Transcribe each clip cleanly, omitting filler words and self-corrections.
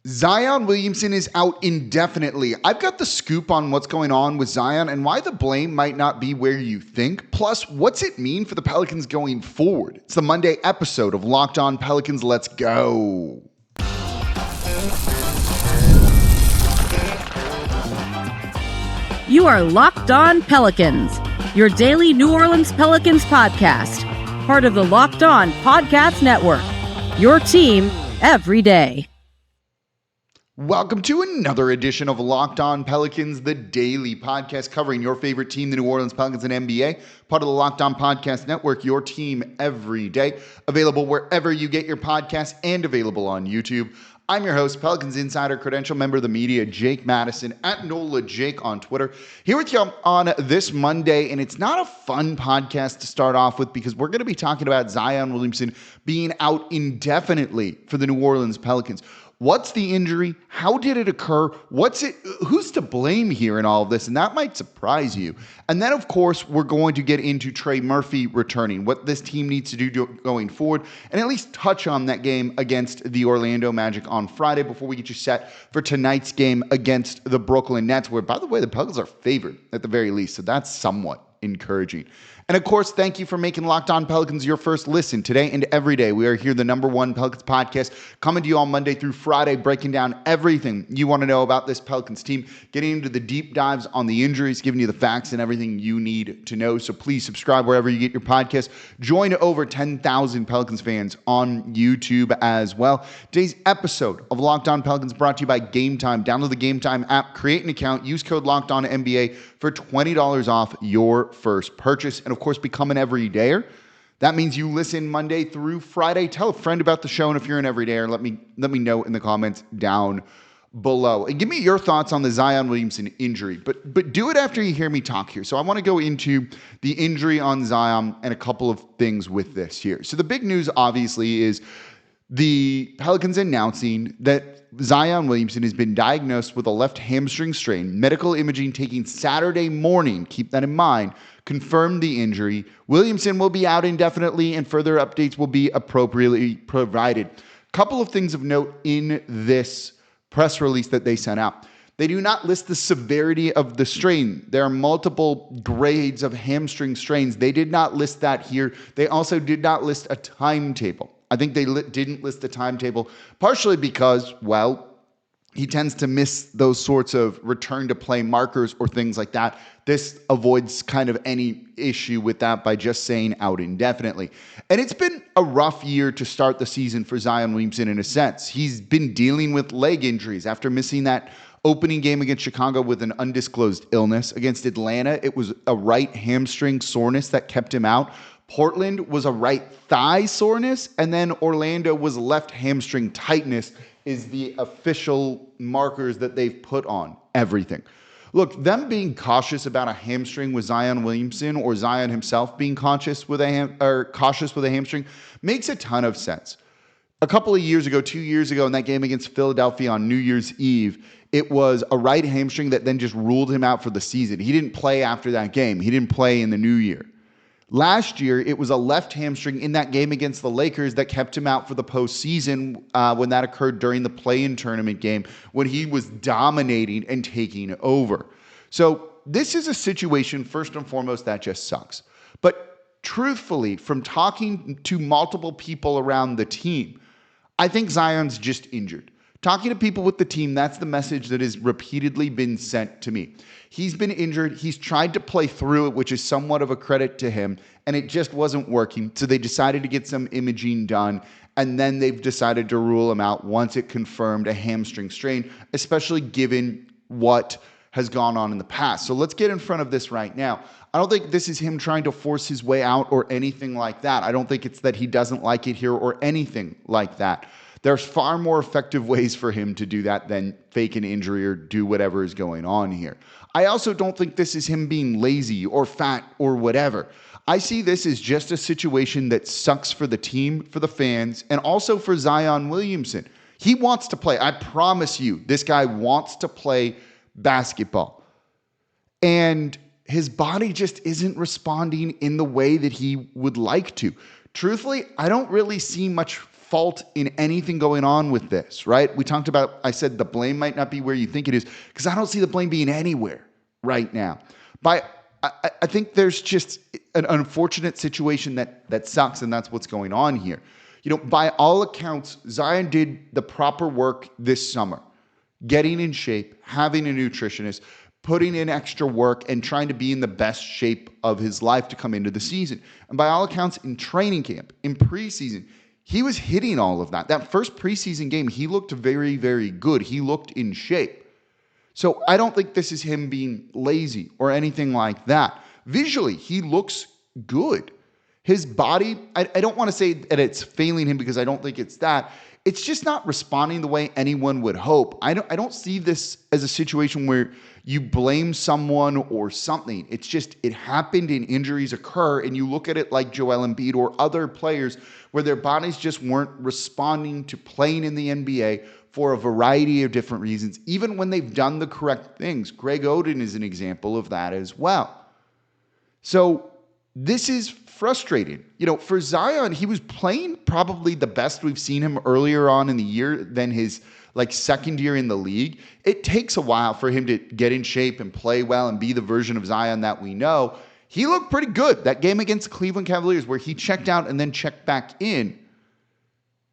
Zion Williamson is out indefinitely. I've got the scoop on what's going on with Zion and why the blame might not be where you think. Plus, what's it mean for the Pelicans going forward? It's the Monday episode of Locked On Pelicans. Let's go. You are Locked On Pelicans, your daily New Orleans Pelicans podcast, part of the Locked On Podcast Network, your team every day. Welcome to another edition of Locked On Pelicans, the daily podcast covering your favorite team, the New Orleans Pelicans and NBA, part of the Locked On Podcast Network, your team every day, available wherever you get your podcasts and available on YouTube. I'm your host, Pelicans Insider, credential member of the media, Jake Madison, at NOLA Jake on Twitter, here with you on this Monday, and it's not a fun podcast to start off with because we're going to be talking about Zion Williamson being out indefinitely for the New Orleans Pelicans. What's the injury? How did it occur? Who's to blame here in all of this? And that might surprise you. And then, of course, we're going to get into Trey Murphy returning, what this team needs to do going forward, and at least touch on that game against the Orlando Magic on Friday before we get you set for tonight's game against the Brooklyn Nets, where, by the way, the Pelicans are favored at the very least. So that's somewhat encouraging. And of course, thank you for making Locked On Pelicans your first listen today and every day. We are here, the number one Pelicans podcast, coming to you on Monday through Friday, breaking down everything you want to know about this Pelicans team, getting into the deep dives on the injuries, giving you the facts and everything you need to know. So please subscribe wherever you get your podcast. Join over 10,000 Pelicans fans on YouTube as well. Today's episode of Locked On Pelicans brought to you by Game Time. Download the Game Time app, create an account, use code Locked On NBA for $20 off your first purchase. And of course, become an everydayer. That means you listen Monday through Friday. Tell a friend about the show, and if you're an everydayer, let me know in the comments down below. And give me your thoughts on the Zion Williamson injury. But do it after you hear me talk here. So I want to go into the injury on Zion and a couple of things with this here. So the big news, obviously, is the Pelicans announcing that Zion Williamson has been diagnosed with a left hamstring strain. Medical imaging taking Saturday morning, keep that in mind, confirmed the injury. Williamson will be out indefinitely and further updates will be appropriately provided. Couple of things of note in this press release that they sent out. They do not list the severity of the strain. There are multiple grades of hamstring strains. They did not list that here. They also did not list a timetable. I think they didn't list the timetable, partially because, well, he tends to miss those sorts of return to play markers or things like that. This avoids kind of any issue with that by just saying out indefinitely. And it's been a rough year to start the season for Zion Williamson in a sense. He's been dealing with leg injuries after missing that opening game against Chicago with an undisclosed illness. Against Atlanta, it was a right hamstring soreness that kept him out. Portland was a right thigh soreness, and then Orlando was left hamstring tightness is the official markers that they've put on everything. Look, them being cautious about a hamstring with Zion Williamson or Zion himself being cautious with a hamstring makes a ton of sense. A couple of years ago, 2 years ago, in that game against Philadelphia on New Year's Eve, it was a right hamstring that then just ruled him out for the season. He didn't play after that game. He didn't play in the new year. Last year, it was a left hamstring in that game against the Lakers that kept him out for the postseason when that occurred during the play-in tournament game when he was dominating and taking over. So this is a situation, first and foremost, that just sucks. But truthfully, from talking to multiple people around the team, I think Zion's just injured. Talking to people with the team, that's the message that has repeatedly been sent to me. He's been injured. He's tried to play through it, which is somewhat of a credit to him, and it just wasn't working. So they decided to get some imaging done, and then they've decided to rule him out once it confirmed a hamstring strain, especially given what has gone on in the past. So let's get in front of this right now. I don't think this is him trying to force his way out or anything like that. I don't think it's that he doesn't like it here or anything like that. There's far more effective ways for him to do that than fake an injury or do whatever is going on here. I also don't think this is him being lazy or fat or whatever. I see this as just a situation that sucks for the team, for the fans, and also for Zion Williamson. He wants to play. I promise you, this guy wants to play basketball. And his body just isn't responding in the way that he would like to. Truthfully, I don't really see much fault in anything going on with this, right? We talked about, I said the blame might not be where you think it is, because I don't see the blame being anywhere right now. I think there's just an unfortunate situation that sucks, and that's what's going on here. By all accounts, Zion did the proper work this summer, getting in shape, having a nutritionist, putting in extra work, and trying to be in the best shape of his life to come into the season. And by all accounts, in training camp, in preseason, he was hitting all of that. That first preseason game, he looked very, very good. He looked in shape. So I don't think this is him being lazy or anything like that. Visually, he looks good. His body, I don't want to say that it's failing him because I don't think it's that. It's just not responding the way anyone would hope. I don't see this as a situation where you blame someone or something. It's just it happened and injuries occur, and you look at it like Joel Embiid or other players where their bodies just weren't responding to playing in the NBA for a variety of different reasons, even when they've done the correct things. Greg Oden is an example of that as well. So this is frustrating. For Zion, he was playing probably the best we've seen him earlier on in the year than his second year in the league. It takes a while for him to get in shape and play well and be the version of Zion that we know. He looked pretty good. That game against the Cleveland Cavaliers where he checked out and then checked back in,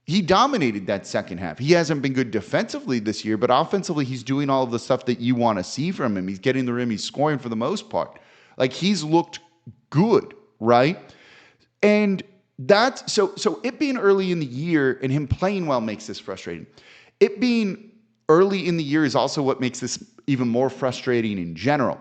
he dominated that second half. He hasn't been good defensively this year, but offensively, he's doing all of the stuff that you want to see from him. He's getting the rim. He's scoring for the most part. He's looked good, right? And that's so it being early in the year and him playing well makes this frustrating. It being early in the year is also what makes this even more frustrating in general.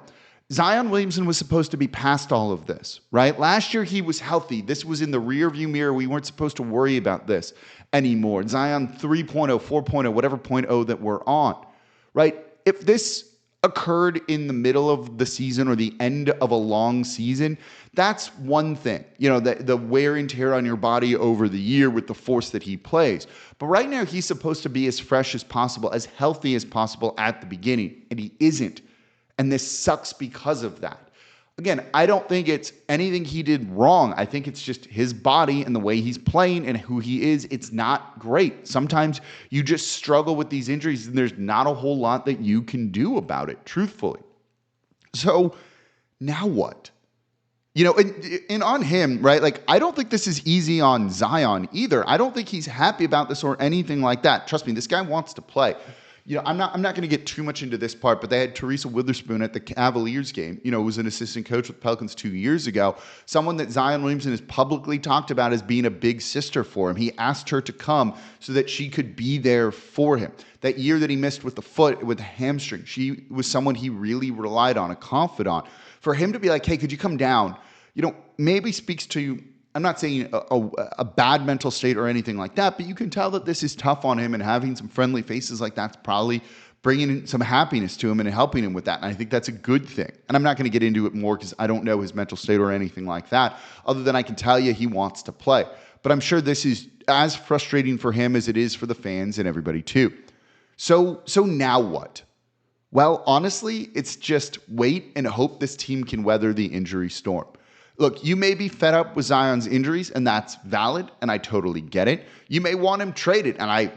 Zion Williamson was supposed to be past all of this, right? Last year, he was healthy. This was in the rearview mirror. We weren't supposed to worry about this anymore. Zion 3.0, 4.0, whatever 0.0 that we're on, right? If this occurred in the middle of the season or the end of a long season, that's one thing. The wear and tear on your body over the year with the force that he plays. But right now, he's supposed to be as fresh as possible, as healthy as possible at the beginning, and he isn't. And this sucks because of that. Again, I don't think it's anything he did wrong. I think it's just his body and the way he's playing and who he is. It's not great. Sometimes you just struggle with these injuries and there's not a whole lot that you can do about it, truthfully. So now what? And on him, right? I don't think this is easy on Zion either. I don't think he's happy about this or anything like that. Trust me, this guy wants to play. I'm not going to get too much into this part, but they had Teresa Witherspoon at the Cavaliers game, who was an assistant coach with Pelicans 2 years ago, someone that Zion Williamson has publicly talked about as being a big sister for him. He asked her to come so that she could be there for him. That year that he missed with the hamstring, she was someone he really relied on, a confidant. For him to be like, hey, could you come down? Maybe speaks to, I'm not saying a bad mental state or anything like that, but you can tell that this is tough on him, and having some friendly faces like that's probably bringing some happiness to him and helping him with that. And I think that's a good thing. And I'm not going to get into it more because I don't know his mental state or anything like that, other than I can tell you he wants to play. But I'm sure this is as frustrating for him as it is for the fans and everybody too. So now what? Well, honestly, it's just wait and hope this team can weather the injury storm. Look, you may be fed up with Zion's injuries, and that's valid, and I totally get it. You may want him traded, and I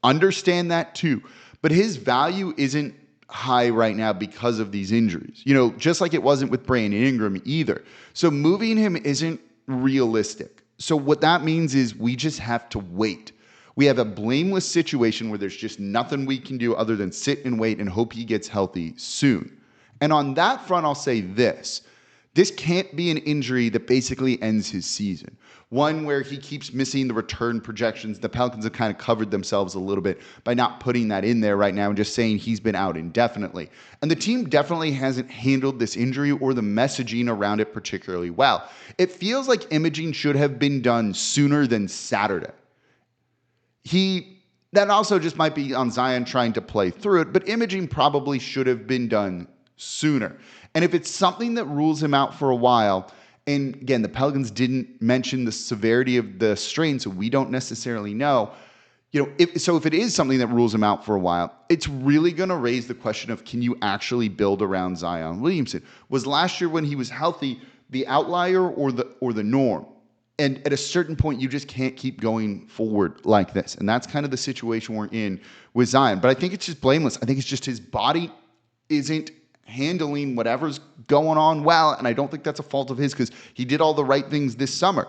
understand that too. But his value isn't high right now because of these injuries. Just like it wasn't with Brandon Ingram either. So moving him isn't realistic. So what that means is we just have to wait. We have a blameless situation where there's just nothing we can do other than sit and wait and hope he gets healthy soon. And on that front, I'll say this. This can't be an injury that basically ends his season. One where he keeps missing the return projections. The Pelicans have kind of covered themselves a little bit by not putting that in there right now and just saying he's been out indefinitely. And the team definitely hasn't handled this injury or the messaging around it particularly well. It feels like imaging should have been done sooner than Saturday. That also just might be on Zion trying to play through it, but imaging probably should have been done sooner. And if it's something that rules him out for a while, and again, the Pelicans didn't mention the severity of the strain, so we don't necessarily know. If it is something that rules him out for a while, it's really going to raise the question of, can you actually build around Zion Williamson? Was last year when he was healthy the outlier or the norm? And at a certain point, you just can't keep going forward like this. And that's kind of the situation we're in with Zion. But I think it's just blameless. I think it's just his body isn't handling whatever's going on well. And I don't think that's a fault of his because he did all the right things this summer.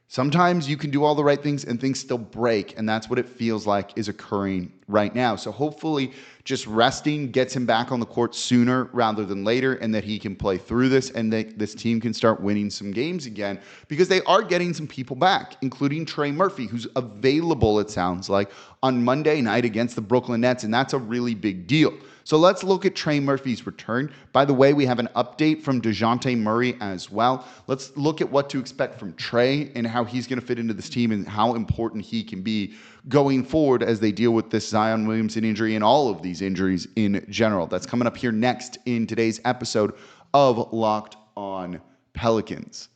Sometimes you can do all the right things and things still break, and that's what it feels like is occurring right now. So hopefully just resting gets him back on the court sooner rather than later, and that he can play through this and that this team can start winning some games again because they are getting some people back, including Trey Murphy, who's available, it sounds like, on Monday night against the Brooklyn Nets, and that's a really big deal. So let's look at Trey Murphy's return. By the way, we have an update from Dejounte Murray as well. Let's look at what to expect from Trey and how he's going to fit into this team and how important he can be going forward as they deal with this Zion Williamson injury and all of these injuries in general. That's coming up here next in today's episode of Locked On Pelicans.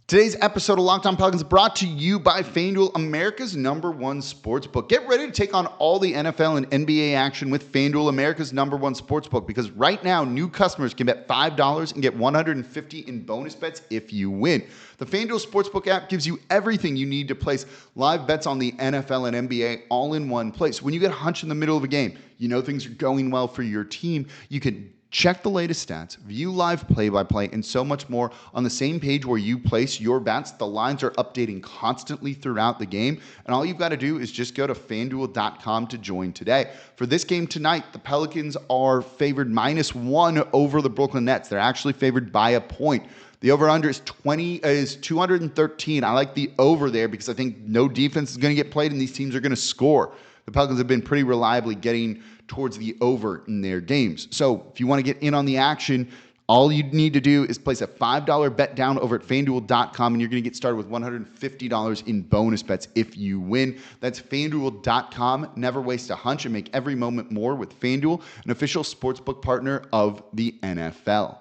Today's episode of Locked On Pelicans is brought to you by FanDuel, America's #1 sportsbook. Get ready to take on all the NFL and NBA action with FanDuel, America's #1 sportsbook, because right now, new customers can bet $5 and get $150 in bonus bets if you win. The FanDuel Sportsbook app gives you everything you need to place live bets on the NFL and NBA all in one place. When you get a hunch in the middle of a game, you know things are going well for your team, you can check the latest stats, view live play-by-play, and so much more on the same page where you place your bets. The lines are updating constantly throughout the game, and all you've got to do is just go to FanDuel.com to join today. For this game tonight, the Pelicans are favored -1 over the Brooklyn Nets. They're actually favored by a point. The over-under is 213. I like the over there because I think no defense is going to get played and these teams are going to score. The Pelicans have been pretty reliably getting towards the over in their games. So if you want to get in on the action, all you need to do is place a $5 bet down over at FanDuel.com, and you're going to get started with $150 in bonus bets if you win. That's FanDuel.com. Never waste a hunch and make every moment more with FanDuel, an official sportsbook partner of the NFL.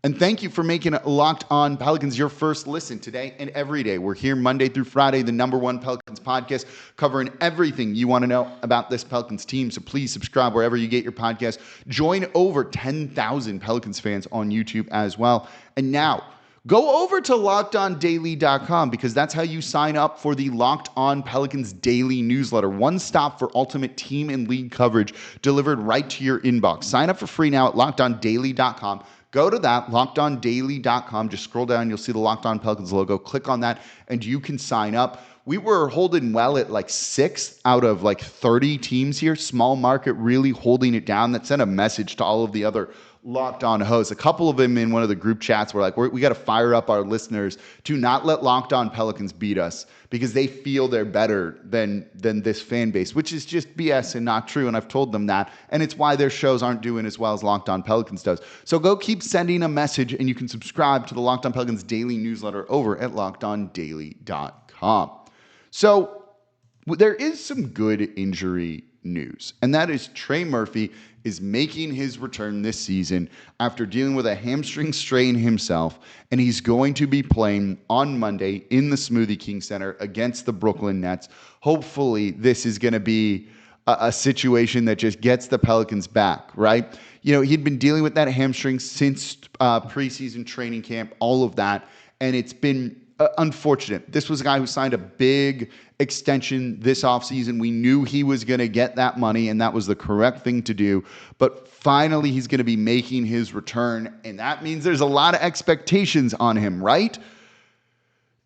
And thank you for making Locked On Pelicans your first listen today and every day. We're here Monday through Friday, the #1 Pelicans podcast, covering everything you want to know about this Pelicans team. So please subscribe wherever you get your podcast. Join over 10,000 Pelicans fans on YouTube as well. And now, go over to LockedOnDaily.com because that's how you sign up for the Locked On Pelicans daily newsletter. One stop for ultimate team and league coverage delivered right to your inbox. Sign up for free now at LockedOnDaily.com. Go to that, LockedOnDaily.com. Just scroll down. You'll see the Locked On Pelicans logo. Click on that, and you can sign up. We were holding well at like 6 out of like 30 teams here. Small market really holding it down. That sent a message to all of the other Locked On hosts. A couple of them in one of the group chats were like, we got to fire up our listeners to not let Locked On Pelicans beat us because they feel they're better than this fan base, which is just BS and not true. And I've told them that. And it's why their shows aren't doing as well as Locked On Pelicans does. So go keep sending a message, and you can subscribe to the Locked On Pelicans daily newsletter over at LockedOnDaily.com. So there is some good injury news, and that is Trey Murphy is making his return this season after dealing with a hamstring strain himself, and he's going to be playing on Monday in the Smoothie King Center against the Brooklyn Nets. Hopefully, this is going to be a situation that just gets the Pelicans back, right? You know, he'd been dealing with that hamstring since preseason training camp, all of that, and it's been unfortunate. This was a guy who signed a big extension this offseason. We knew he was going to get that money, and that was the correct thing to do. But finally, he's going to be making his return, and that means there's a lot of expectations on him, right?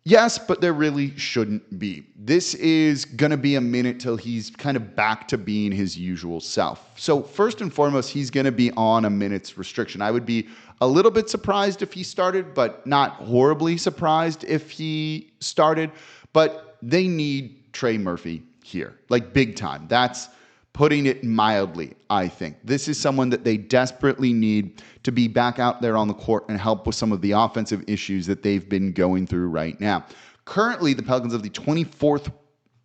Yes, but there really shouldn't be. This is going to be a minute till he's kind of back to being his usual self. So first and foremost, he's going to be on a minutes restriction. I would be a little bit surprised if he started, but not horribly surprised if he started. But they need Trey Murphy here, like big time. That's putting it mildly, I think. This is someone that they desperately need to be back out there on the court and help with some of the offensive issues that they've been going through right now. Currently, the Pelicans have the 24th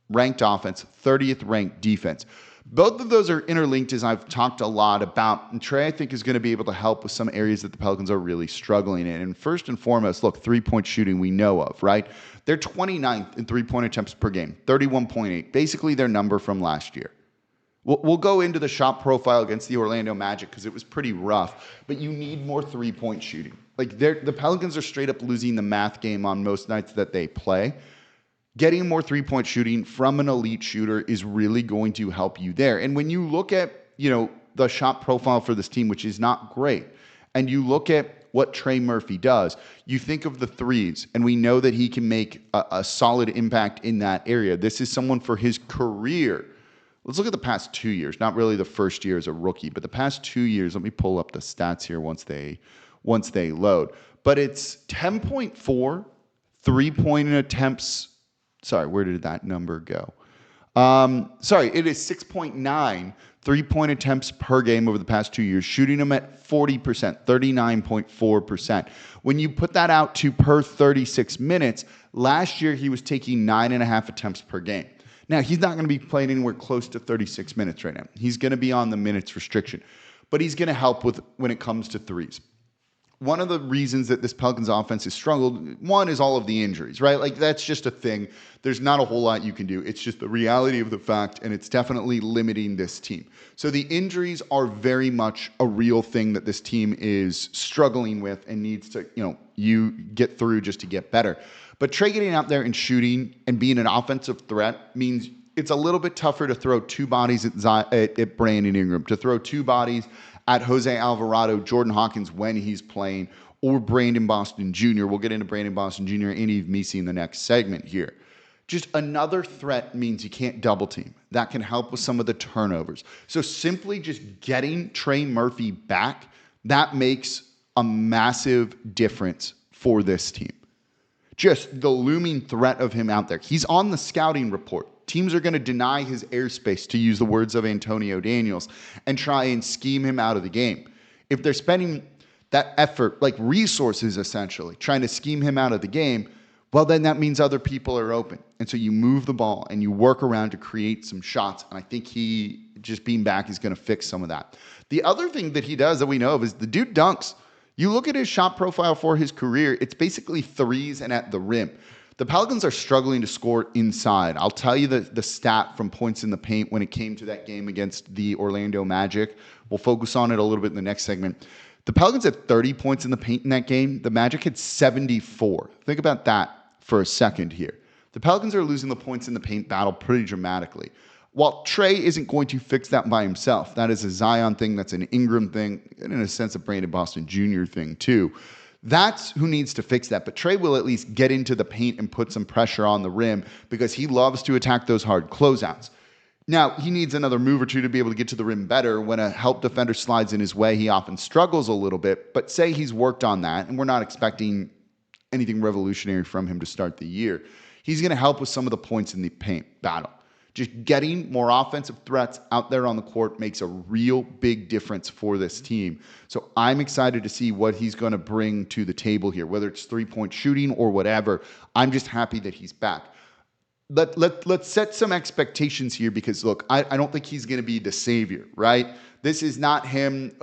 ranked offense, 30th ranked defense. Both of those are interlinked, as I've talked a lot about. And Trey, I think, is going to be able to help with some areas that the Pelicans are really struggling in. And first and foremost, look, three-point shooting we know of, right? They're 29th in three-point attempts per game, 31.8, basically their number from last year. We'll go into the shot profile against the Orlando Magic because it was pretty rough, but you need more three-point shooting. Like the Pelicans are straight up losing the math game on most nights that they play. Getting more three-point shooting from an elite shooter is really going to help you there. And when you look at, the shot profile for this team, which is not great, and you look at what Trey Murphy does, you think of the threes, and we know that he can make a solid impact in that area. This is someone for his career. Let's look at the past 2 years, not really the first year as a rookie, but the past 2 years. Let me pull up the stats here once they load. But it's 10.4 three-point attempts. Sorry, where did that number go? It is 6.9 three-point attempts per game over the past 2 years, shooting them at 40%, 39.4%. When you put that out to per 36 minutes, last year he was taking 9.5 attempts per game. Now, he's not going to be playing anywhere close to 36 minutes right now. He's going to be on the minutes restriction, but he's going to help when it comes to threes. One of the reasons that this Pelicans offense has struggled, one is all of the injuries, right? Like, that's just a thing. There's not a whole lot you can do. It's just the reality of the fact, and it's definitely limiting this team. So the injuries are very much a real thing that this team is struggling with and needs to, you get through just to get better. But Trey getting out there and shooting and being an offensive threat means it's a little bit tougher to throw two bodies at Brandon Ingram, to throw two bodies at Jose Alvarado, Jordan Hawkins when he's playing, or Brandon Boston Jr. We'll get into Brandon Boston Jr. and Yves Missi in the next segment here. Just another threat means you can't double team. That can help with some of the turnovers. So simply just getting Trey Murphy back, that makes a massive difference for this team. Just the looming threat of him out there. He's on the scouting report. Teams are going to deny his airspace, to use the words of Antonio Daniels, and try and scheme him out of the game. If they're spending that effort, like resources essentially, trying to scheme him out of the game, well, then that means other people are open. And so you move the ball and you work around to create some shots. And I think he, just being back, is going to fix some of that. The other thing that he does that we know of is the dude dunks. You look at his shot profile for his career, it's basically threes and at the rim. The Pelicans are struggling to score inside. I'll tell you the stat from points in the paint when it came to that game against the Orlando Magic. We'll focus on it a little bit in the next segment. The Pelicans had 30 points in the paint in that game. The Magic had 74. Think about that for a second here. The Pelicans are losing the points in the paint battle pretty dramatically. While Trey isn't going to fix that by himself, that is a Zion thing, that's an Ingram thing, and in a sense a Brandon Boston Jr. thing too. That's who needs to fix that. But Trey will at least get into the paint and put some pressure on the rim because he loves to attack those hard closeouts. Now, he needs another move or two to be able to get to the rim better. When a help defender slides in his way, he often struggles a little bit. But say he's worked on that, and we're not expecting anything revolutionary from him to start the year. He's going to help with some of the points in the paint battle. Just getting more offensive threats out there on the court makes a real big difference for this team. So I'm excited to see what he's going to bring to the table here, whether it's three-point shooting or whatever. I'm just happy that he's back. Let's set some expectations here because, look, I don't think he's going to be the savior, right? This is not him.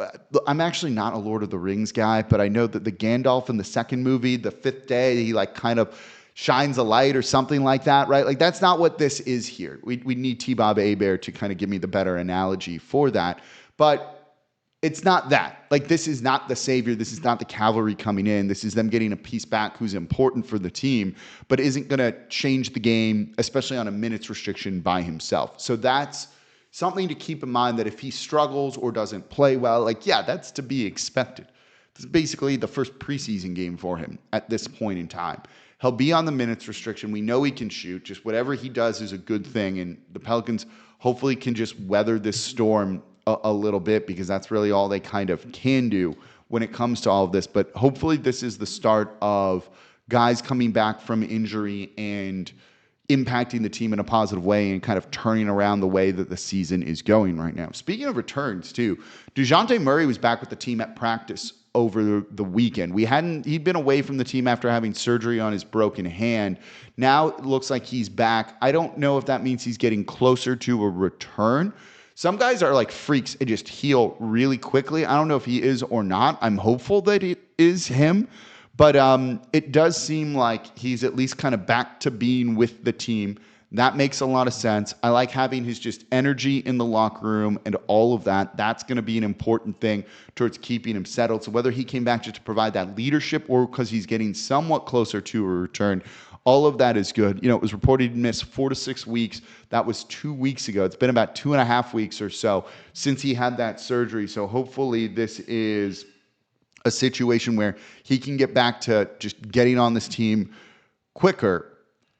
I'm actually not a Lord of the Rings guy, but I know that the Gandalf in the second movie, The Fifth Day, he kind of shines a light or something like that, right? Like, that's not what this is here. We need T-Bob Hebert to kind of give me the better analogy for that. But it's not that. Like, this is not the savior. This is not the cavalry coming in. This is them getting a piece back who's important for the team, but isn't going to change the game, especially on a minutes restriction by himself. So that's something to keep in mind, that if he struggles or doesn't play well, that's to be expected. This is basically the first preseason game for him at this point in time. He'll be on the minutes restriction. We know he can shoot. Just whatever he does is a good thing. And the Pelicans hopefully can just weather this storm a little bit, because that's really all they kind of can do when it comes to all of this. But hopefully this is the start of guys coming back from injury and impacting the team in a positive way and kind of turning around the way that the season is going right now. Speaking of returns too, Dejounte Murray was back with the team at practice over the weekend. He'd been away from the team after having surgery on his broken hand. Now it looks like he's back. I don't know if that means he's getting closer to a return. Some guys are like freaks and just heal really quickly. I don't know if he is or not. I'm hopeful that it is him, but it does seem like he's at least kind of back to being with the team. That makes a lot of sense. I like having his just energy in the locker room and all of that. That's going to be an important thing towards keeping him settled. So whether he came back just to provide that leadership or because he's getting somewhat closer to a return, all of that is good. It was reported he missed 4 to 6 weeks. That was 2 weeks ago. It's been about 2.5 weeks or so since he had that surgery. So hopefully this is a situation where he can get back to just getting on this team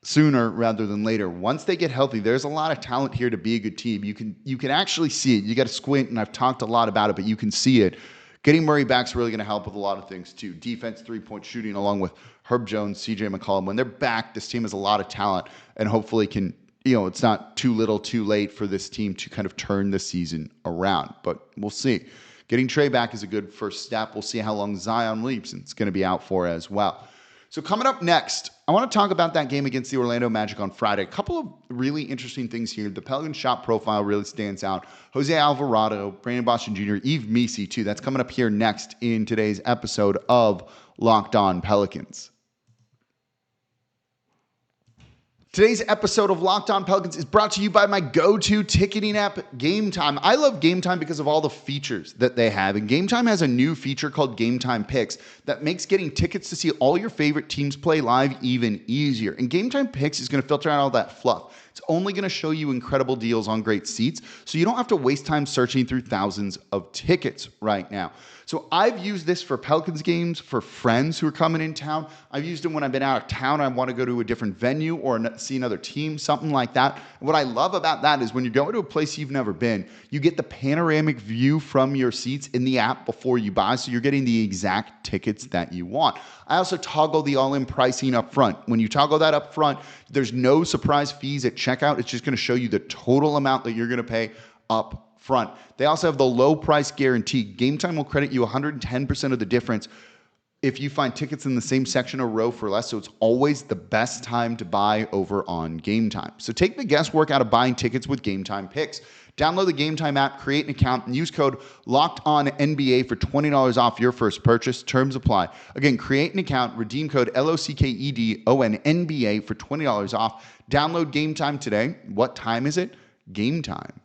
sooner rather than later. Once they get healthy, there's a lot of talent here to be a good team. You can actually see it. You got to squint, and I've talked a lot about it, but you can see it. Getting Murray back's really going to help with a lot of things too. Defense, three-point shooting, along with Herb Jones, CJ McCollum. When they're back, this team has a lot of talent, and hopefully can, it's not too little, too late for this team to kind of turn the season around. But we'll see. Getting Trey back is a good first step. We'll see how long Zion Williamson is going to be out for as well. So coming up next, I want to talk about that game against the Orlando Magic on Friday. A couple of really interesting things here. The Pelicans shot profile really stands out. Jose Alvarado, Brandon Boston Jr., Yves Missi too. That's coming up here next in today's episode of Locked On Pelicans. Today's episode of Locked On Pelicans is brought to you by my go-to ticketing app, Game Time. I love Game Time because of all the features that they have. And Game Time has a new feature called Game Time Picks that makes getting tickets to see all your favorite teams play live even easier. And Game Time Picks is going to filter out all that fluff. It's only going to show you incredible deals on great seats, so you don't have to waste time searching through thousands of tickets right now. So I've used this for Pelicans games, for friends who are coming in town. I've used it when I've been out of town. I want to go to a different venue or see another team, something like that. And what I love about that is when you're going to a place you've never been, you get the panoramic view from your seats in the app before you buy, so you're getting the exact tickets that you want. I also toggle the all-in pricing up front. When you toggle that up front, there's no surprise fees at checkout. It's just going to show you the total amount that you're going to pay up front. They also have the low price guarantee. Game Time will credit you 110% of the difference if you find tickets in the same section or row for less. So it's always the best time to buy over on Game Time. So take the guesswork out of buying tickets with Game Time Picks. Download the Game Time app, create an account, and use code LOCKEDONNBA for $20 off your first purchase. Terms apply. Again, create an account, redeem code LOCKEDONNBA for $20 off. Download Game Time today. What time is it? Game Time.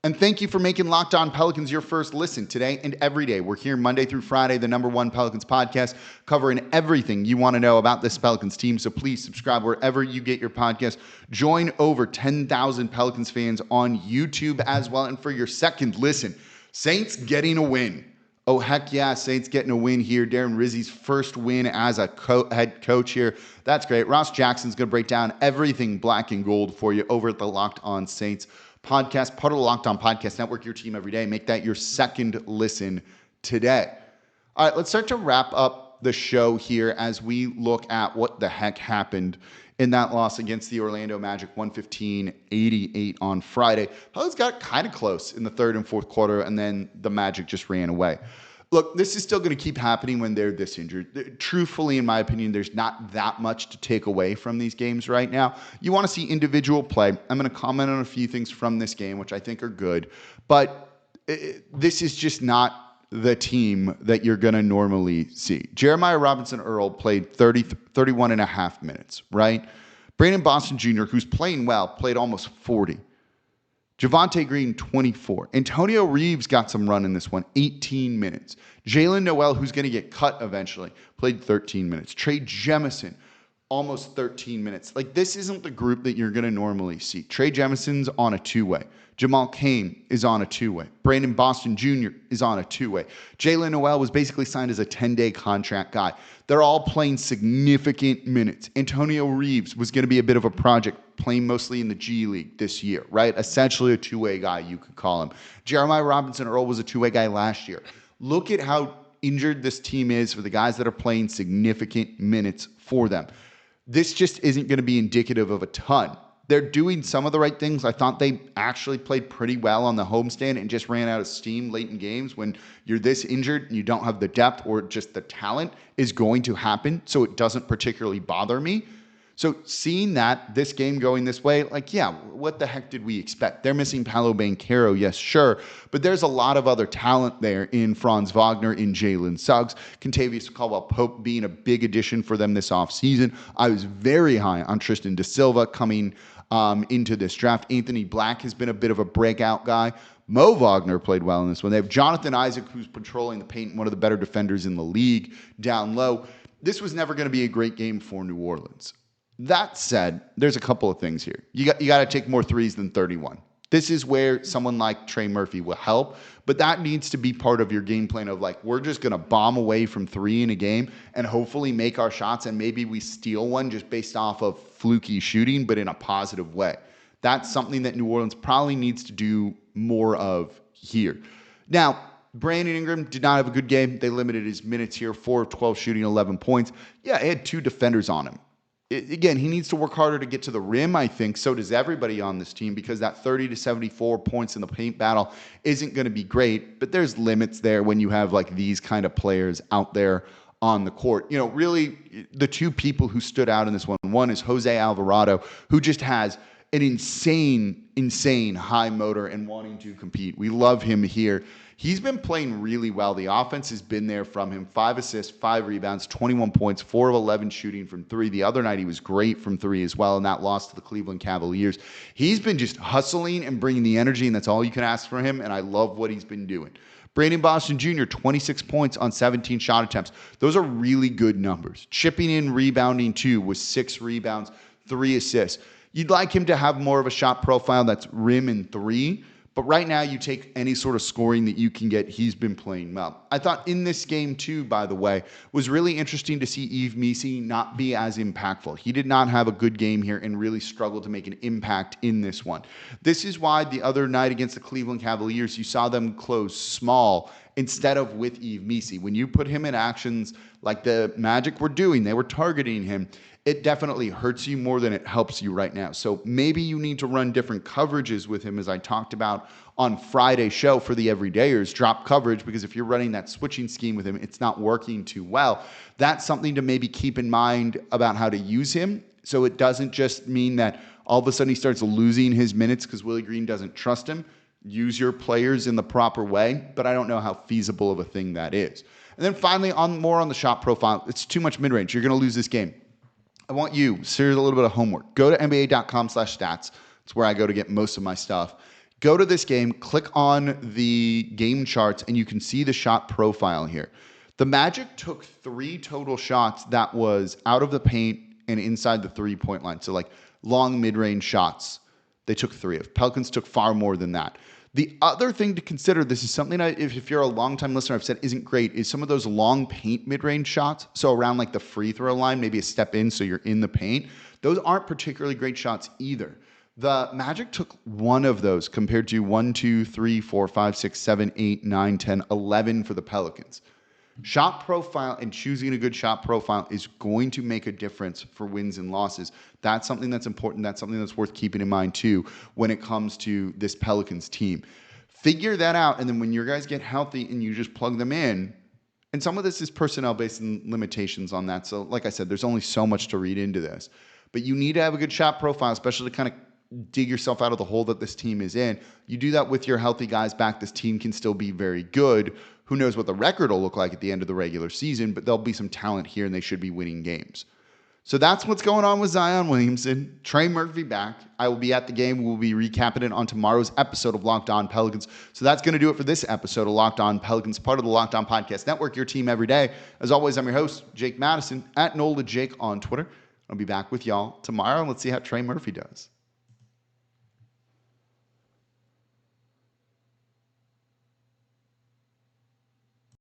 And thank you for making Locked On Pelicans your first listen today and every day. We're here Monday through Friday, the #1 Pelicans podcast, covering everything you want to know about this Pelicans team. So please subscribe wherever you get your podcast. Join over 10,000 Pelicans fans on YouTube as well. And for your second listen, Saints getting a win. Oh, heck yeah, Saints getting a win here. Darren Rizzi's first win as a head coach here. That's great. Ross Jackson's going to break down everything black and gold for you over at the Locked On Saints podcast, part of the Locked On Podcast Network, your team every day. Make that your second listen today. All right, let's start to wrap up the show here as we look at what the heck happened in that loss against the Orlando Magic, 115-88 on Friday. Pelicans got kind of close in the third and fourth quarter, and then the Magic just ran away. Look, this is still going to keep happening when they're this injured. Truthfully, in my opinion, there's not that much to take away from these games right now. You want to see individual play. I'm going to comment on a few things from this game, which I think are good. But this is just not the team that you're going to normally see. Jeremiah Robinson-Earl played 31 and a half minutes, right? Brandon Boston Jr., who's playing well, played almost 40. Javonte Green, 24. Antonio Reeves got some run in this one, 18 minutes. Jalen Noel, who's going to get cut eventually, played 13 minutes. Trey Jemison, almost 13 minutes. Like, this isn't the group that you're going to normally see. Trey Jemison's on a two-way. Jamal Cain is on a two-way. Brandon Boston Jr. is on a two-way. Jalen Noel was basically signed as a 10-day contract guy. They're all playing significant minutes. Antonio Reeves was going to be a bit of a project, playing mostly in the G League this year, right? Essentially a two-way guy, you could call him. Jeremiah Robinson-Earl was a two-way guy last year. Look at how injured this team is for the guys that are playing significant minutes for them. This just isn't going to be indicative of a ton. They're doing some of the right things. I thought they actually played pretty well on the homestand and just ran out of steam late in games. When you're this injured and you don't have the depth or just the talent is going to happen, so it doesn't particularly bother me. So seeing that, this game going this way, like, yeah, what the heck did we expect? They're missing Paolo Banchero, yes, sure, but there's a lot of other talent there in Franz Wagner, in Jalen Suggs, Kentavious Caldwell-Pope being a big addition for them this offseason. I was very high on Tristan Da Silva coming into this draft. Anthony Black has been a bit of a breakout guy. Mo Wagner played well in this one. They have Jonathan Isaac, who's patrolling the paint, one of the better defenders in the league down low. This was never going to be a great game for New Orleans. That said, there's a couple of things here. You got to take more threes than 31. This is where someone like Trey Murphy will help, but that needs to be part of your game plan of like, we're just going to bomb away from three in a game and hopefully make our shots, and maybe we steal one just based off of fluky shooting, but in a positive way. That's something that New Orleans probably needs to do more of here. Now, Brandon Ingram did not have a good game. They limited his minutes here, 4 of 12 shooting, 11 points. Yeah, he had 2 defenders on him. Again, he needs to work harder to get to the rim, I think. So does everybody on this team, because that 30 to 74 points in the paint battle isn't going to be great. But there's limits there when you have like these kind of players out there on the court. You know, really the two people who stood out in this one is Jose Alvarado, who just has an insane high motor and wanting to compete. We love him here. He's been playing really well. The offense has been there from him. 5 assists, 5 rebounds, 21 points, 4 of 11 shooting from 3. The other night he was great from 3 as well in that loss to the Cleveland Cavaliers. He's been just hustling and bringing the energy, and that's all you can ask for him, and I love what he's been doing. Brandon Boston Jr., 26 points on 17 shot attempts. Those are really good numbers. Chipping in, rebounding too, with 6 rebounds, 3 assists. You'd like him to have more of a shot profile that's rim and 3, but right now you take any sort of scoring that you can get. He's been playing well. I thought in this game too, by the way, was really interesting to see Yves Missi not be as impactful. He did not have a good game here and really struggled to make an impact in this one. This is why the other night against the Cleveland Cavaliers, you saw them close small instead of with Yves Missi. When you put him in actions like the Magic were doing, they were targeting him, it definitely hurts you more than it helps you right now. So maybe you need to run different coverages with him, as I talked about on Friday's show for the everydayers, drop coverage, because if you're running that switching scheme with him, it's not working too well. That's something to maybe keep in mind about how to use him, so it doesn't just mean that all of a sudden he starts losing his minutes because Willie Green doesn't trust him. Use your players in the proper way, but I don't know how feasible of a thing that is. And then finally, more on the shot profile, it's too much mid-range. You're going to lose this game. I want you, here's a little bit of homework. Go to NBA.com/stats. It's where I go to get most of my stuff. Go to this game, click on the game charts, and you can see the shot profile here. The Magic took 3 total shots that was out of the paint and inside the 3-point line. So like long mid-range shots, they took 3 of. Pelicans took far more than that. The other thing to consider, this is something if you're a longtime listener, I've said isn't great, is some of those long paint mid-range shots. So around like the free throw line, maybe a step in so you're in the paint. Those aren't particularly great shots either. The Magic took 1 of those compared to 1, 2, 3, 4, 5, 6, 7, 8, 9, 10, 11 for the Pelicans. Shot profile and choosing a good shot profile is going to make a difference for wins and losses. That's something that's important. That's something that's worth keeping in mind too when it comes to this Pelicans team. Figure that out, and then when your guys get healthy and you just plug them in, and some of this is personnel-based and limitations on that. So like I said, there's only so much to read into this. But you need to have a good shot profile, especially to kind of dig yourself out of the hole that this team is in. You do that with your healthy guys back, this team can still be very good. Who knows what the record will look like at the end of the regular season, but there'll be some talent here and they should be winning games. So that's what's going on with Zion Williamson. Trey Murphy back. I will be at the game. We'll be recapping it on tomorrow's episode of Locked On Pelicans. So that's going to do it for this episode of Locked On Pelicans, part of the Locked On Podcast Network, your team every day. As always, I'm your host, Jake Madison, at NolaJake on Twitter. I'll be back with y'all tomorrow, and let's see how Trey Murphy does.